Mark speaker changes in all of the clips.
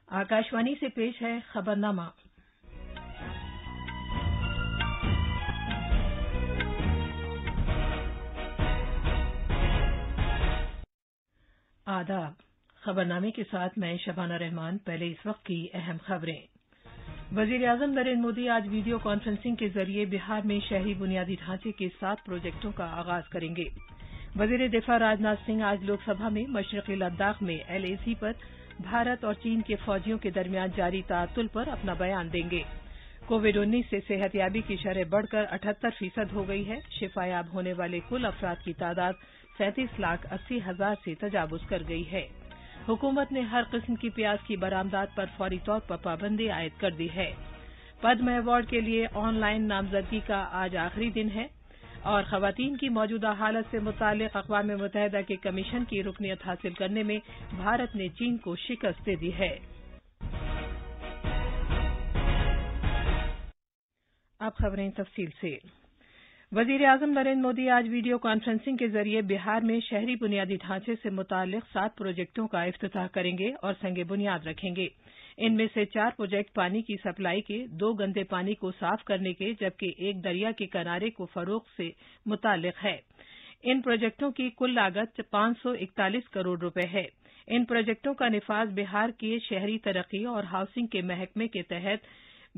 Speaker 1: आकाशवाणी से पेश है खबरनामा। आदाब। खबरनामे के साथ मैं शबाना रहमान। पहले इस वक्त की अहम खबरें। वजीर-ए-आजम नरेंद्र मोदी आज वीडियो कॉन्फ्रेंसिंग के जरिए बिहार में शहरी बुनियादी ढांचे के 7 प्रोजेक्टों का आगाज करेंगे। वजीर दिफा राजनाथ सिंह आज लोकसभा में मशरकी लद्दाख में LAC पर भारत और चीन के फौजियों के दरमियान जारी तातुल पर अपना बयान देंगे। कोविड-19 से सेहतयाबी की शरह बढ़कर 78% हो गई है। शिफायाब होने वाले कुल अफराद की तादाद 37,80,000 से तजावुज कर गई है। हुकूमत ने हर किस्म की प्याज की बरामदात पर फौरी तौर पर पाबंदी आयद कर दी है। पद्म अवार्ड के लिए ऑनलाइन नामजदगी का आज आखिरी दिन है और खवातीन की मौजूदा हालत से मुताल्लिक अक़वाम मुत्तहिदा के कमीशन की रुकनियत हासिल करने में भारत ने चीन को शिकस्त दे दी है। अब खबरें तफसील से। वजीर-ए-आजम नरेंद्र मोदी आज वीडियो कॉन्फ्रेंसिंग के जरिए बिहार में शहरी बुनियादी ढांचे से मुताल्लिक 7 प्रोजेक्टों का इफ्तिताह करेंगे और संगे बुनियाद रखेंगे। इनमें से 4 प्रोजेक्ट पानी की सप्लाई के, 2 गंदे पानी को साफ करने के, जबकि 1 दरिया के किनारे को फरोग से मुताल्लिक है। इन प्रोजेक्टों की कुल लागत 541 करोड़ रुपए है। इन प्रोजेक्टों का निफाज बिहार के शहरी तरक्की और हाउसिंग के महकमे के तहत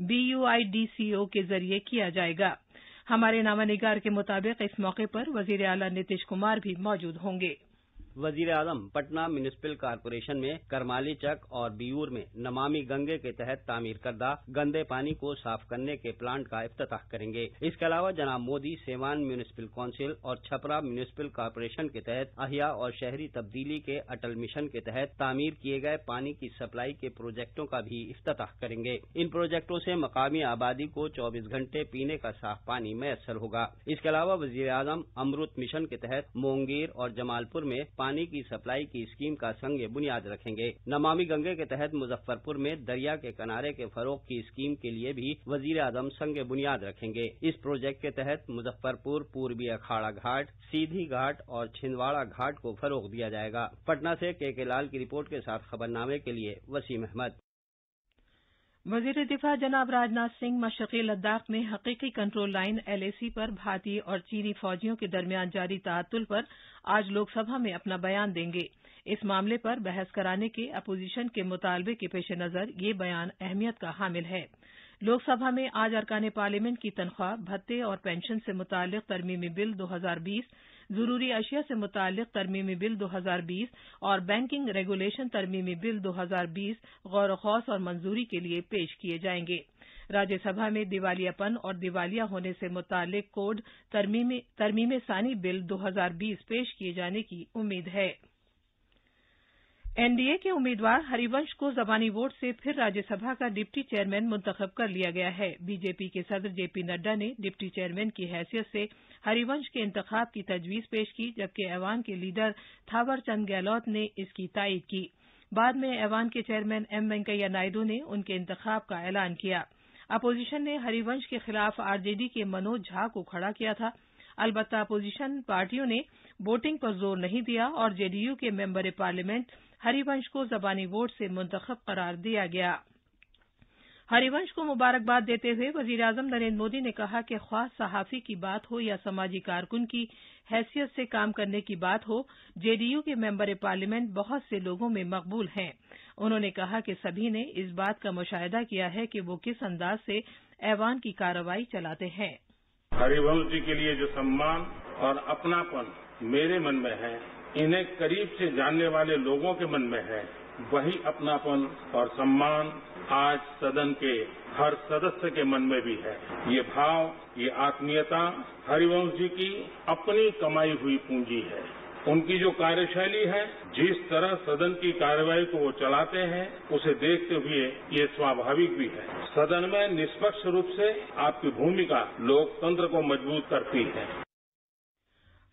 Speaker 1: BUIDCO के जरिए किया जाएगा। हमारे नामानिगार के मुताबिक इस मौके पर वजीर आला नीतीश कुमार भी मौजूद होंगे।
Speaker 2: वजीर आजम पटना म्यूनिसिपल कॉरपोरेशन में करमाली चक और बियूर में नमामि गंगे के तहत तामीर करदा गंदे पानी को साफ करने के प्लांट का इफ्तिताह करेंगे। इसके अलावा जनाब मोदी सेवान म्यूनिसिपल काउंसिल और छपरा म्यूनिसिपल कॉरपोरेशन के तहत अहिया और शहरी तब्दीली के अटल मिशन के तहत तामीर किए गए पानी की सप्लाई के प्रोजेक्टों का भी इफ्तिताह करेंगे। इन प्रोजेक्टों से मकामी आबादी को 24 घंटे पीने का साफ पानी मैसर होगा। इसके अलावा वजीर आजम अमृत मिशन के तहत मोंगेर और जमालपुर में पानी की सप्लाई की स्कीम का संगे बुनियाद रखेंगे। नमामि गंगे के तहत मुजफ्फरपुर में दरिया के किनारे के फरोग की स्कीम के लिए भी वजीर आजम संगे बुनियाद रखेंगे। इस प्रोजेक्ट के तहत मुजफ्फरपुर, पूर्वी अखाड़ा घाट, सीधी घाट और छिंदवाड़ा घाट को फरोग दिया जाएगा। पटना से के लाल की रिपोर्ट के साथ खबरनामे के लिए वसीम अहमद।
Speaker 1: वजीर दिफा जनाब राजनाथ सिंह मशरकी लद्दाख में हकीकी कंट्रोल लाइन LAC पर भारतीय और चीनी फौजियों के दरमियान जारी तातुल पर आज लोकसभा में अपना बयान देंगे। इस मामले पर बहस कराने के अपोजिशन के मुतालबे के पेश नजर ये बयान अहमियत का हामिल है। लोकसभा में आज अरकान पार्लियामेंट की तनख्वाह, भत्ते और पेंशन से मुताल्लिक तरमीमी बिल 2020, जरूरी अशिया से मुताल्लिक तरमीमी बिल 2020 और बैंकिंग रेगुलेशन तरमीमी बिल 2020 गौर खौस और मंजूरी के लिए पेश किए जाएंगे। राज्यसभा में दिवालियापन और दिवालिया होने से मुताल्लिक कोड तरमीम सानी बिल 2020 पेश किए जाने की उम्मीद है। NDA के उम्मीदवार हरिवंश को जबानी वोट से फिर राज्यसभा का डिप्टी चेयरमैन मुंतखब कर लिया गया है। बीजेपी के सदर JP नड्डा ने डिप्टी चेयरमैन की हैसियत से हरिवंश के इंतखाब की तजवीज पेश की, जबकि ऐवान के लीडर थावरचंद गहलोत ने इसकी तायीद की। बाद में ऐवान के चेयरमैन M वेंकैया नायडू ने उनके इंतखाब का ऐलान किया। अपोजिशन ने हरिवंश के खिलाफ RJD के मनोज झा को खड़ा किया था। अलबत्ता अपोजिशन पार्टियों ने वोटिंग पर जोर नहीं दिया और JDU के मेंबर पार्लियामेंट हरिवंश को जबानी वोट से मुंतखब करार दिया गया। हरिवंश को मुबारकबाद देते हुए वजीर आजम नरेंद्र मोदी ने कहा कि ख्वाह सहाफी की बात हो या समाजी कारकुन की हैसियत से काम करने की बात हो, JDU के मेंबर पार्लियामेंट बहुत से लोगों में मकबूल हैं। उन्होंने कहा कि सभी ने इस बात का मुशाहिदा किया है कि वो किस अंदाज से ऐवान की कार्रवाई चलाते हैं।
Speaker 3: हरिवंश जी के लिए जो सम्मान और अपनापन मेरे मन में है, इन्हें करीब से जानने वाले लोगों के मन में है, वही अपनापन और सम्मान आज सदन के हर सदस्य के मन में भी है। ये भाव, ये आत्मीयता हरिवंश जी की अपनी कमाई हुई पूंजी है। उनकी जो कार्यशैली है, जिस तरह सदन की कार्यवाही को वो चलाते हैं, उसे देखते हुए ये स्वाभाविक भी है। सदन में निष्पक्ष रूप से आपकी भूमिका लोकतंत्र को मजबूत करती है।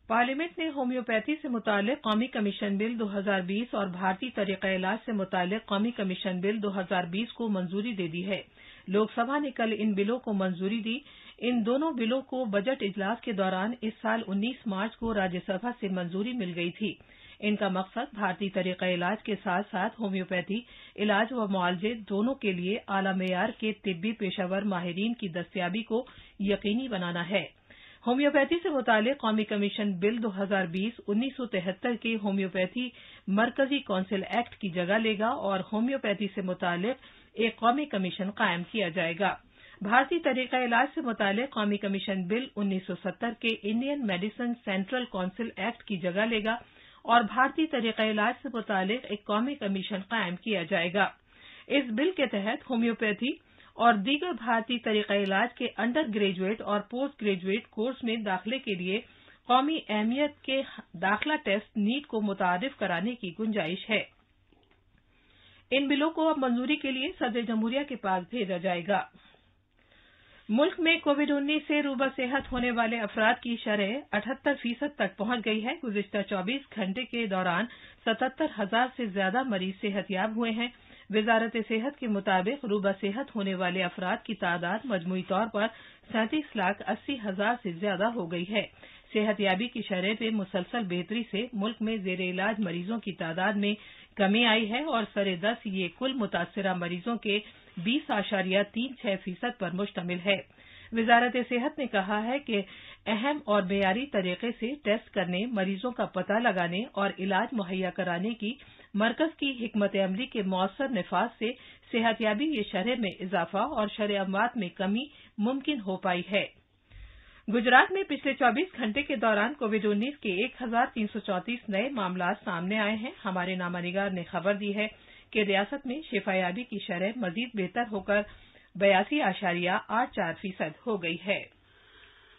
Speaker 1: पार्लियामेंट ने होम्योपैथी से मुताल्लिक कौमी कमीशन बिल 2020 और भारतीय तरीक़ा इलाज से मुताल्लिक कौमी कमीशन बिल 2020 को मंजूरी दे दी है। लोकसभा ने कल इन बिलों को मंजूरी दी। इन दोनों बिलों को बजट इजलास के दौरान इस साल 19 मार्च को राज्यसभा से मंजूरी मिल गई थी। इनका मकसद भारतीय तरीका इलाज के साथ साथ होम्योपैथी इलाज व मुआवजे दोनों के लिए आला मेयार के तिब्बी पेशावर माहिरीन की दस्तयाबी को यकीनी बनाना है। होम्योपैथी से मुतालिक कौमी कमीशन बिल 2020 1973 के होम्योपैथी मरकजी काउंसिल एक्ट की जगह लेगा और होम्योपैथी से मुतालिक एक कौमी कमीशन कायम किया जाएगा। भारतीय तरीका इलाज से मुतालिक कौमी कमीशन बिल 1970 के Indian medicine central council act की जगह लेगा और भारतीय तरीका इलाज से मुतालिक एक कौमी कमीशन कायम किया जाएगा। इस बिल के तहत होम्योपैथी और दीगर भारतीय तरीका इलाज के अंडर ग्रेजुएट और पोस्ट ग्रेजुएट कोर्स में दाखिले के लिए कौमी अहमियत के दाखिला टेस्ट नीट को मुतारिफ कराने की गुंजाइश है। इन बिलों को अब मंजूरी के लिए सदर जमहूरिया के पास भेजा जाएगा। मुल्क में कोविड-19 से रूबा सेहत होने वाले अफराद की शरह 78% तक पहुंच गई है। गुज़िश्ता 24 घंटे के दौरान 77,000 से ज्यादा मरीज सेहतयाब हुए हैं। वजारत सेहत के मुताबिक रूबा सेहत होने वाले अफराद की तादाद मजमूई तौर पर 37,80,000 से ज्यादा हो गई है। सेहतयाबी की शरह पे मुसलसल बेहतरी से मुल्क में जेर इलाज मरीजों की तादाद में कमी आई है और सरे-10 ये कुल मुतासरा मरीजों के 20.36% पर मुश्तमिल है। वजारत सेहत ने कहा है कि अहम और मेयारी तरीके से टेस्ट करने, मरीजों का पता लगाने और इलाज मुहैया कराने की मरकज की हिकमत अमली के मौसर निफाज से सेहतयाबी की शरह में इजाफा और शरह अमवात में कमी मुमकिन हो पाई है। गुजरात में पिछले 24 घंटे के दौरान कोविड-19 के 1,334 नए मामला सामने आए हैं। हमारे नामानिगार ने खबर दी है कि रियासत में शिफायाबी की शरह मजीद बेहतर होकर 82.84% हो गई है।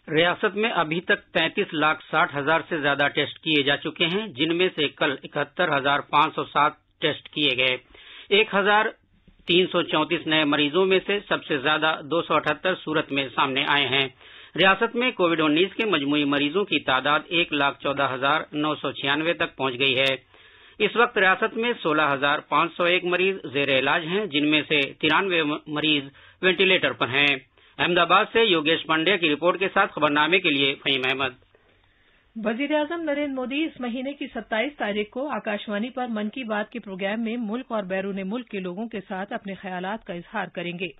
Speaker 4: रियासत में अभी तक 33,60,000 से ज्यादा टेस्ट किए जा चुके हैं, जिनमें से कल 71,507 टेस्ट किए गए। 1,334 नए मरीजों में से सबसे ज्यादा 278 सूरत में सामने आए हैं। रियासत में कोविड-19 के मजमूई मरीजों की तादाद 1,14,996 तक पहुंच गई है। इस वक्त रियासत में 16,501 मरीज जेर इलाज हैं, जिनमें से 93 मरीज वेंटिलेटर पर हैं। अहमदाबाद से योगेश पांडे की रिपोर्ट के साथ खबरनामे के लिए फहीम अहमद।
Speaker 1: वजीर-ए-आज़म नरेंद्र मोदी इस महीने की 27 तारीख को आकाशवाणी पर मन की बात के प्रोग्राम में मुल्क और बैरून मुल्क के लोगों के साथ अपने ख्यालात का इजहार करेंगे।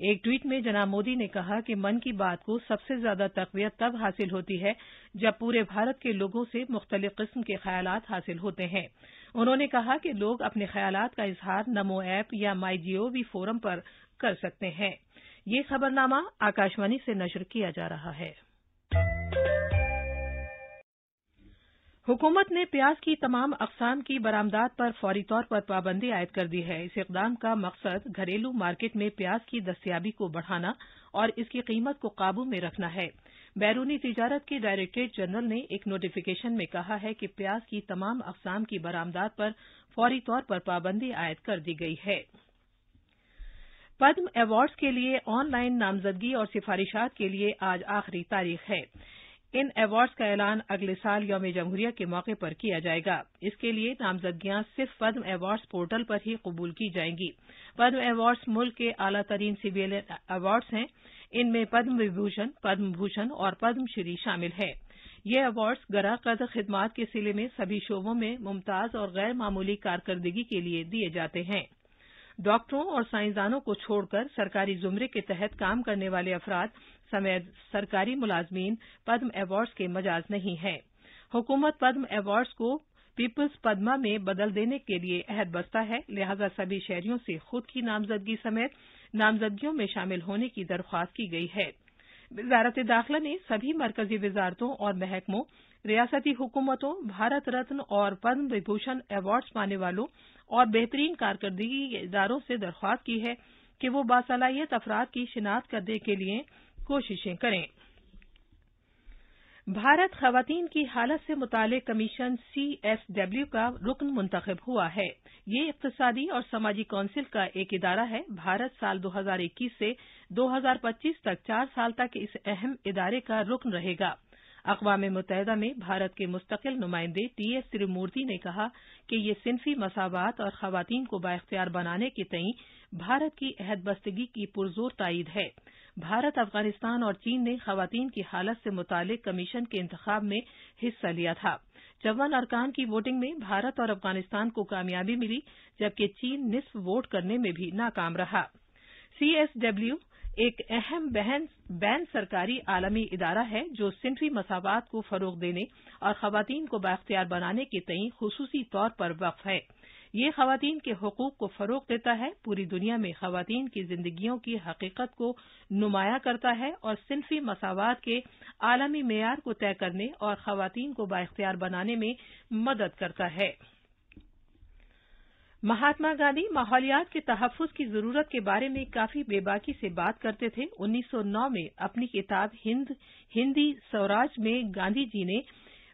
Speaker 1: एक ट्वीट में जनाब मोदी ने कहा कि मन की बात को सबसे ज्यादा तक़वियत तब हासिल होती है जब पूरे भारत के लोगों से मुख्तलिफ किस्म के ख्यालात हासिल होते हैं। उन्होंने कहा कि लोग अपने ख्यालात का इजहार नमो ऐप या माईजीओवी फोरम पर कर सकते हैं। ये खबरनामा आकाशवाणी से नशर किया जा रहा है। हुकूमत ने प्याज की तमाम अक़साम की बरामदात पर फौरी तौर पर पाबंदी आयद कर दी है। इस इक़दाम का मकसद घरेलू मार्केट में प्याज की दस्तयाबी को बढ़ाना और इसकी कीमत को काबू में रखना है। बैरूनी तिजारत के डायरेक्टरेट जनरल ने एक नोटिफिकेशन में कहा है कि प्याज की तमाम अक़साम की बरामदात पर फौरी तौर पर पाबंदी आयद कर दी गई है। पद्म अवार्ड्स के लिए ऑनलाइन नामजदगी और सिफारिशात के लिए आज आखिरी तारीख है। इन अवार्ड्स का ऐलान अगले साल यौम जमहूरिया के मौके पर किया जाएगा। इसके लिए नामजदगियां सिर्फ पद्म अवार्ड्स पोर्टल पर ही कबूल की जाएंगी। पद्म अवार्ड्स मुल्क के आला तरीन सिविलियन अवार्ड्स हैं। इनमें पद्म विभूषण, पद्म भूषण और पद्मश्री शामिल है। ये अवार्ड्स गराकद खिदमात के सिले में सभी शोबों में मुमताज और गैर मामूली कारकर्दगी के लिए दिए जाते हैं। डॉक्टरों और साइंसदानों को छोड़कर सरकारी जुमरे के तहत काम करने वाले अफराद समेत सरकारी मुलाजमीन पद्म अवार्ड्स के मजाज नहीं हैं। हुकूमत पद्म अवार्ड्स को पीपल्स पद्मा में बदल देने के लिए अहद बस्ता है, लिहाजा सभी शहरियों से खुद की नामजदगी समेत नामजदगियों में शामिल होने की दरख्वास्त की गई है। वजारत दाखिला ने सभी मरकजी वजारतों और महकमों, रियासती हुकूमतों, भारत रत्न और पद्म विभूषण अवार्ड्स पाने वालों और बेहतरीन कारकर्दगी के इदारों से दरख्वास्त की है कि वो बासलाहियत अफराद की शिनाख्त करने के लिए कोशिशें करें। भारत खवातीन की हालत से मुतालिक कमीशन CSW का रुकन मुंतखब हुआ है। ये इक्तिसादी और समाजी काउंसिल का एक इदारा है। भारत साल 2021 से 2025 तक 4 साल तक इस अहम इदारे का रुकन रहेगा। अक़वाम मुत्तहिदा में भारत के मुस्तकिल नुमाइंदे TS त्रिमूर्ति ने कहा कि ये सिनफी मसावात और खवातीन को बाइख्तियार बनाने के तईं भारत की अहदबस्तगी की पुरजोर तायीद है। भारत, अफगानिस्तान और चीन ने खवातीन की हालत से मुतालिक कमीशन के इंतखाब में हिस्सा लिया था। 54 अरकान की वोटिंग में भारत और अफगानिस्तान को कामयाबी मिली, जबकि चीन निस्फ वोट करने में भी नाकाम रहा। CSW एक अहम बैन सरकारी आलमी इदारा है जो सिनफी मसावात को फरोग देने और खवातीन को बाख्तियार बनाने के तईं खुसूसी तौर पर वक्फ है। ये खवातीन के हुकूक को फरोग देता है, पूरी दुनिया में खवातीन की जिंदगियों की हकीकत को नुमाया करता है और सिनफी मसावात के आलमी मेयार को तय करने और खवातीन को बाख्तियार बनाने में मदद करता है। महात्मा गांधी माहौलियात के तहफ्फुज़ की जरूरत के बारे में काफी बेबाकी से बात करते थे। 1909 में अपनी किताब हिंदी स्वराज में गांधी जी ने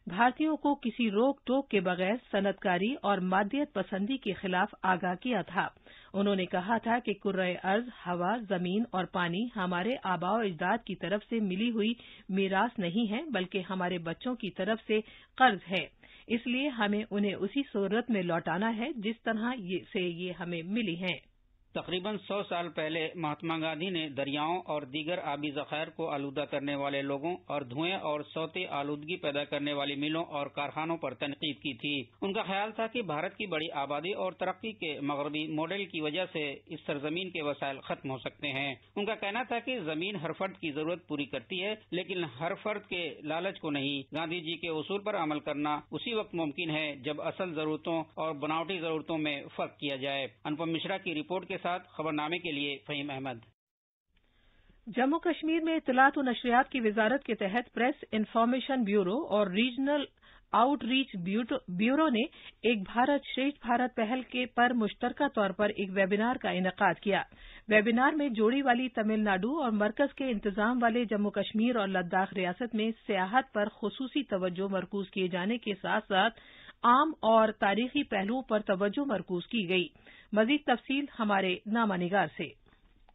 Speaker 1: भारतीयों को किसी रोक टोक के बगैर सनतकारी और मादियत पसंदी के खिलाफ आगाह किया था। उन्होंने कहा था कि कुर्रे अर्ज, हवा, जमीन और पानी हमारे आबाओ अजदाद की तरफ से मिली हुई मीरास नहीं है, बल्कि हमारे बच्चों की तरफ से कर्ज है। इसलिए हमें उन्हें उसी सूरत में लौटाना है जिस तरह से ये हमें मिली हैं।
Speaker 4: तकरीबन 100 साल पहले महात्मा गांधी ने दरियाओं और दीगर आबी ज़खायर को आलूदा करने वाले लोगों और धुएं और सौते आलूदगी पैदा करने वाली मिलों और कारखानों पर तनकीद की थी। उनका ख्याल था कि भारत की बड़ी आबादी और तरक्की के मगरबी मॉडल की वजह से इस सरजमीन के वसाइल खत्म हो सकते हैं। उनका कहना था कि जमीन हर फर्द की जरूरत पूरी करती है, लेकिन हर फर्द के लालच को नहीं। गांधी जी के उसूल पर अमल करना उसी वक्त मुमकिन है जब असल जरूरतों और बनावटी जरूरतों में फर्क किया जाए। अनुपम मिश्रा की रिपोर्ट के साथ खबरनामे के लिए फहीम अहमद।
Speaker 1: जम्मू कश्मीर में इत्तलात और नशरियात की वजारत के तहत प्रेस इन्फॉर्मेशन ब्यूरो और रीजनल आउटरीच ब्यूरो ने एक भारत श्रेष्ठ भारत पहल के पर मुश्तरका तौर पर एक वेबिनार का इनेकाद किया। वेबिनार में जोड़ी वाली तमिलनाडु और मरकज के इंतजाम वाले जम्मू कश्मीर और लद्दाख रियासत में सियाहत पर खुसूसी तवज्जो मरकूज किए जाने के साथ साथ आम और तारीखी पहलुओं पर तवज्जो मरकूज की गई। मजीद तफसील हमारे नामानिगार से।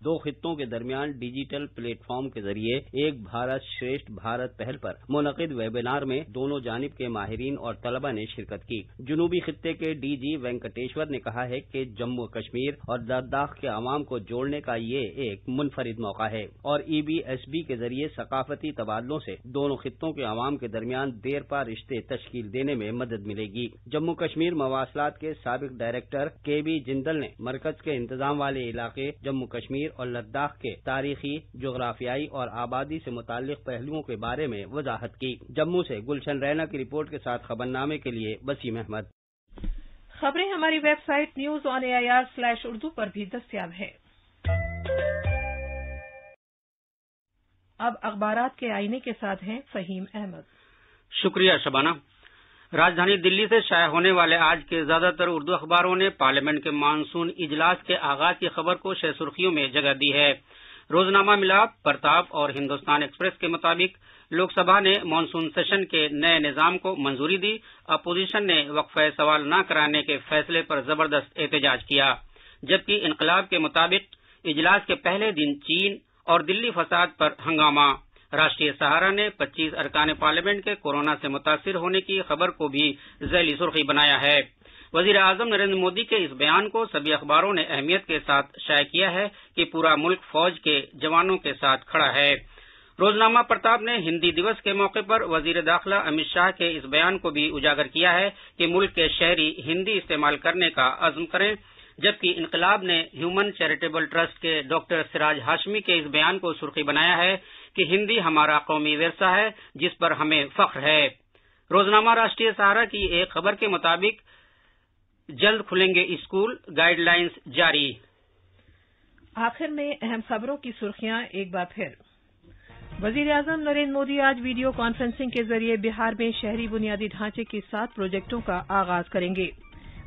Speaker 2: दो खित्तों के दरमियान डिजिटल प्लेटफॉर्म के जरिए एक भारत श्रेष्ठ भारत पहल पर मुनक़िद वेबिनार में दोनों जानिब के माहिरीन और तलबा ने शिरकत की। जुनूबी खित्ते के DG वेंकटेश्वर ने कहा है कि जम्मू कश्मीर और लद्दाख के अवाम को जोड़ने का ये एक मुनफरिद मौका है और EBSB के जरिए सकाफती तबादलों से दोनों खित्तों के अवाम के दरमियान देरपा रिश्ते तश्कील देने में मदद मिलेगी। जम्मू कश्मीर मवासलात के साबिक डायरेक्टर KB जिंदल ने मरकज के इंतजाम वाले इलाके जम्मू कश्मीर और लद्दाख के तारीखी, जोग्राफियाई और आबादी से मुताल्लिक पहलुओं के बारे में वजाहत की। जम्मू से गुलशन रैना की रिपोर्ट के साथ खबरनामे के लिए वसीम अहमद।
Speaker 1: खबरें हमारी वेबसाइट news.on.air/urdu पर भी दस्तयाब है। अब अखबारात के आईने के साथ हैं फहीम अहमद।
Speaker 4: शुक्रिया शबाना। राजधानी दिल्ली से शाया होने वाले आज के ज्यादातर उर्दू अखबारों ने पार्लियामेंट के मानसून इजलास के आगाज की खबर को शह सुर्खियों में जगह दी है। रोजनामा मिलाप, प्रताप और हिंदुस्तान एक्सप्रेस के मुताबिक लोकसभा ने मानसून सेशन के नए निजाम को मंजूरी दी। अपोजिशन ने वक्फे सवाल न कराने के फैसले पर जबरदस्त एहतजाज किया। जबकि इनकलाब के मुताबिक इजलास के पहले दिन चीन और दिल्ली फसाद पर हंगामा। राष्ट्रीय सहारा ने 25 अरकान पार्लियामेंट के कोरोना से मुतासिर होने की खबर को भी ज़ैली सुर्खी बनाया है। वजीर आजम नरेंद्र मोदी के इस बयान को सभी अखबारों ने अहमियत के साथ शाया किया है कि पूरा मुल्क फौज के जवानों के साथ खड़ा है। रोजनामा प्रताप ने हिंदी दिवस के मौके पर वजीर दाखिला अमित शाह के इस बयान को भी उजागर किया है कि मुल्क के शहरी हिंदी इस्तेमाल करने का अज़्म करें। जबकि इनकलाब ने ह्यूमन चैरिटेबल ट्रस्ट के डॉक्टर सिराज हाशमी के इस बयान को सुर्खी बनाया है कि हिंदी हमारा कौमी विरसा है जिस पर हमें फख्र है। रोजनामा राष्ट्रीय सहारा की एक खबर के मुताबिक जल्द खुलेंगे स्कूल, गाइडलाइंस जारी।
Speaker 1: आखिर में अहम खबरों की सुर्खियां एक बार फिर। वजीर आजम नरेंद्र मोदी आज वीडियो कॉन्फ्रेंसिंग के जरिए बिहार में शहरी बुनियादी ढांचे के 7 प्रोजेक्टों का आगाज करेंगे।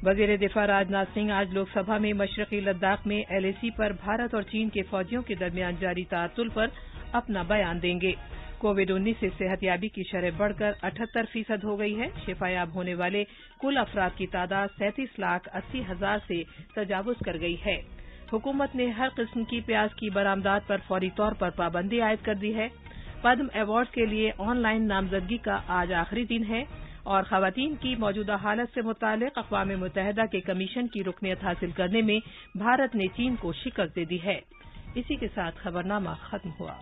Speaker 1: वजीर दिफा राजनाथ सिंह आज लोकसभा में मशरकी लद्दाख में LAC पर भारत और चीन के फौजियों के दरमियान जारी तातुल पर अपना बयान देंगे। कोविड-19 से सेहतयाबी की शरह बढ़कर 78% हो गई है। शिफायाब होने वाले कुल अफराद की तादाद 37,80,000 से तजावुज कर गई है। हुकूमत ने हर किस्म की प्याज की बरामदात पर फौरी तौर पर पाबंदी आयद कर दी है। पद्म अवार्ड के लिए ऑनलाइन नामजदगी का आज आखिरी दिन है और खवातीन की मौजूदा हालत से मुतालिक अक़वाम मुत्तहिदा के कमीशन की रुकनियत हासिल करने में भारत ने चीन को शिकस्त दे दी है। इसी के साथ खबरनामा खत्म हुआ।